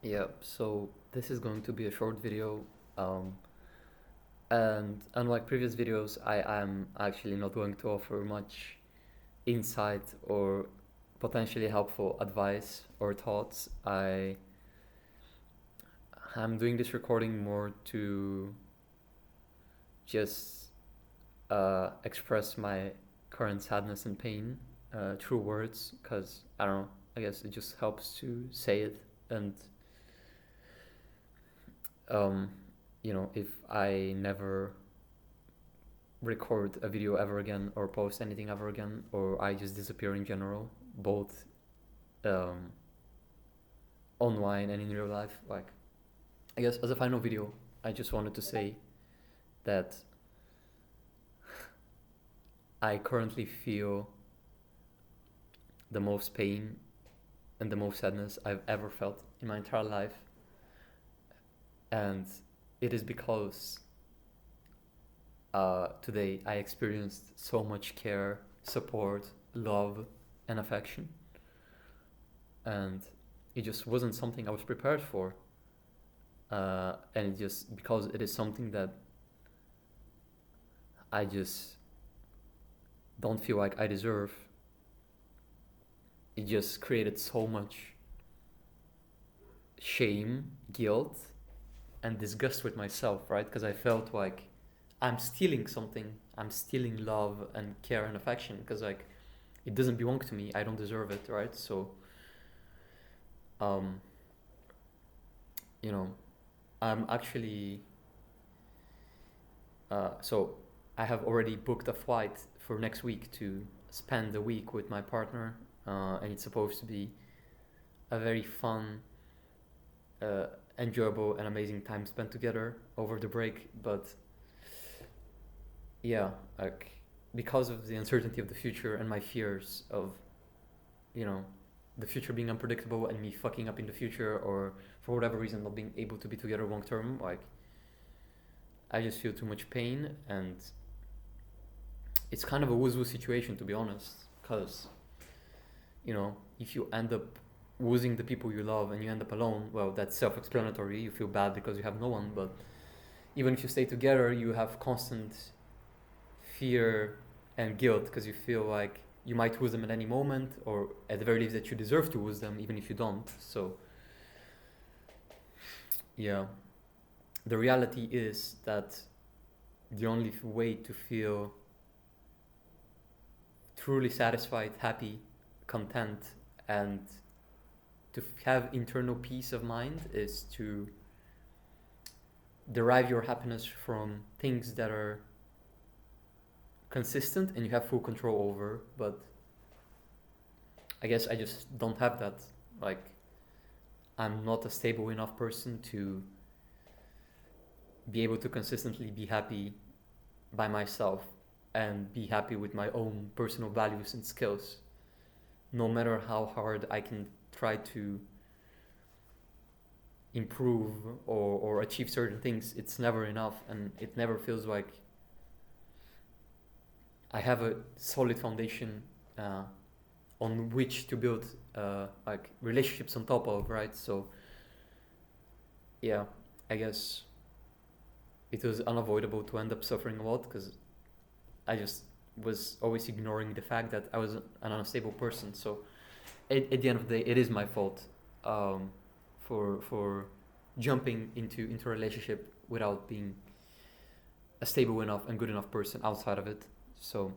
Yeah, so this is going to be a short video. Um, and unlike previous videos, I am actually not going to offer much insight or potentially helpful advice or thoughts. I'm doing this recording more to just express my current sadness and pain through words, because I don't know, I guess it just helps to say it. And um, if I never record a video ever again or post anything ever again, or I just disappear in general, both um, online and in real life, like, I guess as a final video, I just wanted to say that I currently feel the most pain and the most sadness I've ever felt in my entire life. And it is because today I experienced so much care, support, love, and affection. And it just wasn't something I was prepared for. And just because it is something that I just don't feel like I deserve, it just created so much shame, guilt, and disgust with myself, right? Because I felt like I'm stealing something. I'm stealing love and care and affection because, like, it doesn't belong to me. I don't deserve it, right? So, um, you know, I'm actually so I have already booked a flight for next week to spend a week with my partner, and it's supposed to be a very fun, uh, enjoyable, and amazing time spent together over the break. But yeah, like, because of the uncertainty of the future and my fears of, you know, the future being unpredictable and me fucking up in the future, or for whatever reason not being able to be together long term, like, I just feel too much pain. And it's kind of a woo situation, to be honest, because, if you end up losing the people you love and you end up alone, well, that's self-explanatory. You feel bad because you have no one. But even if you stay together, you have constant fear and guilt because you feel like you might lose them at any moment, or at the very least that you deserve to lose them even if you don't. So yeah, the reality is that the only way to feel truly satisfied, happy, content, and to have internal peace of mind is to derive your happiness from things that are consistent and you have full control over. But I guess I just don't have that. Like, I'm not a stable enough person to be able to consistently be happy by myself and be happy with my own personal values and skills. No matter how hard I can try to improve or achieve certain things, it's never enough, and it never feels like I have a solid foundation on which to build like relationships on top of, right? So yeah, I guess it was unavoidable to end up suffering a lot because I just was always ignoring the fact that I was an unstable person. So at the end of the day, it is my fault um, for jumping into a relationship without being a stable enough and good enough person outside of it. So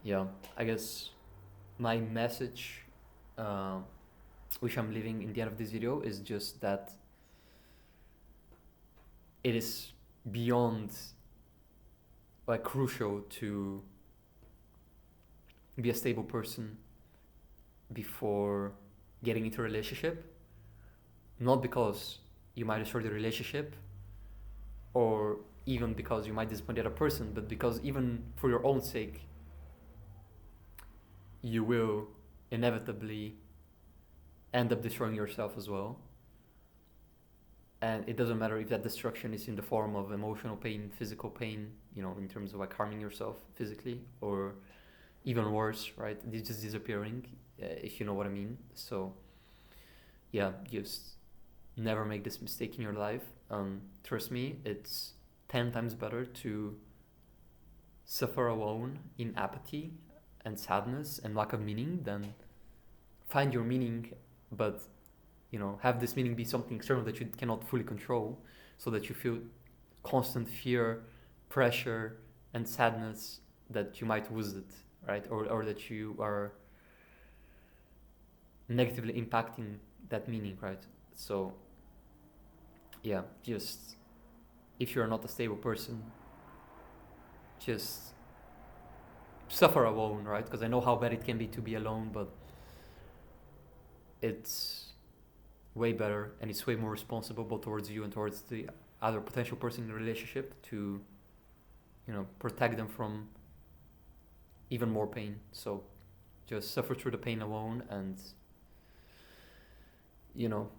yeah, I guess my message, uh, which I'm leaving in the end of this video, is just that it is beyond like crucial to be a stable person before getting into a relationship. Not because you might destroy the relationship or even because you might disappoint the other person, but because even for your own sake, you will inevitably end up destroying yourself as well. And it doesn't matter if that destruction is in the form of emotional pain, physical pain, in terms of like harming yourself physically, or even worse, right? It's just disappearing, if you know what I mean. So yeah, just never make this mistake in your life. Trust me, it's 10 times better to suffer alone in apathy and sadness and lack of meaning than find your meaning, but have this meaning be something external that you cannot fully control, so that you feel constant fear, pressure, and sadness that you might lose it, right? Or that you are negatively impacting that meaning, right? So, yeah, just if you're not a stable person, just suffer alone, right? Because I know how bad it can be to be alone, but it's way better and it's way more responsible both towards you and towards the other potential person in the relationship to protect them from even more pain. So just suffer through the pain alone, and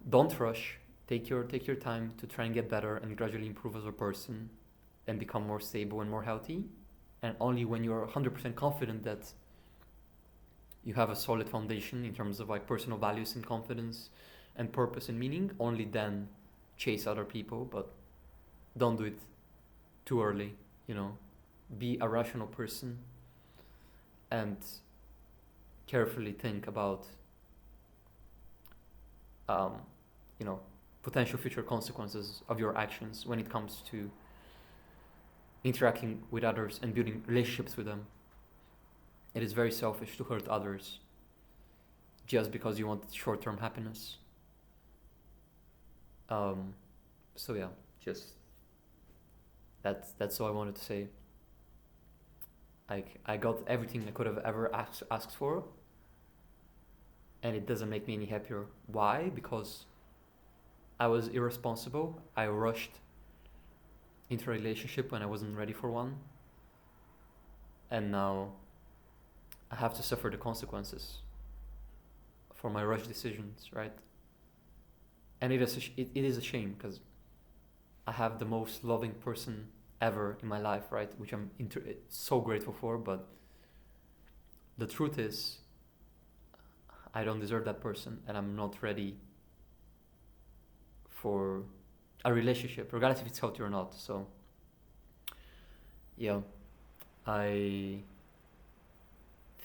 don't rush. Take your time to try and get better and gradually improve as a person and become more stable and more healthy. And only when you're 100% confident that you have a solid foundation in terms of like personal values and confidence and purpose and meaning, only then chase other people. But don't do it too early. Be a rational person and carefully think about potential future consequences of your actions when it comes to interacting with others and building relationships with them. It is very selfish to hurt others just because you want short-term happiness. So yeah, just that's all I wanted to say. Like, I got everything I could have ever asked for, and it doesn't make me any happier. Why? Because I was irresponsible. I rushed into a relationship when I wasn't ready for one, and now I have to suffer the consequences for my rush decisions, right? And it is a shame, because I have the most loving person ever in my life, right? Which I'm so grateful for, but the truth is, I don't deserve that person, and I'm not ready for a relationship, regardless if it's healthy or not. So, yeah, I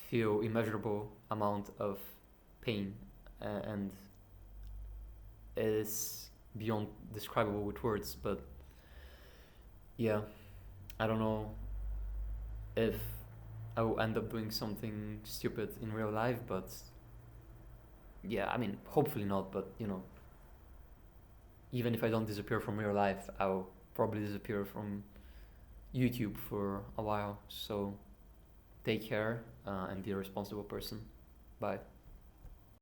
feel immeasurable amount of pain, and it is beyond describable with words. But yeah, I don't know if I will end up doing something stupid in real life, but yeah, I mean, hopefully not, but even if I don't disappear from real life, I'll probably disappear from YouTube for a while. So take care, and be a responsible person. Bye.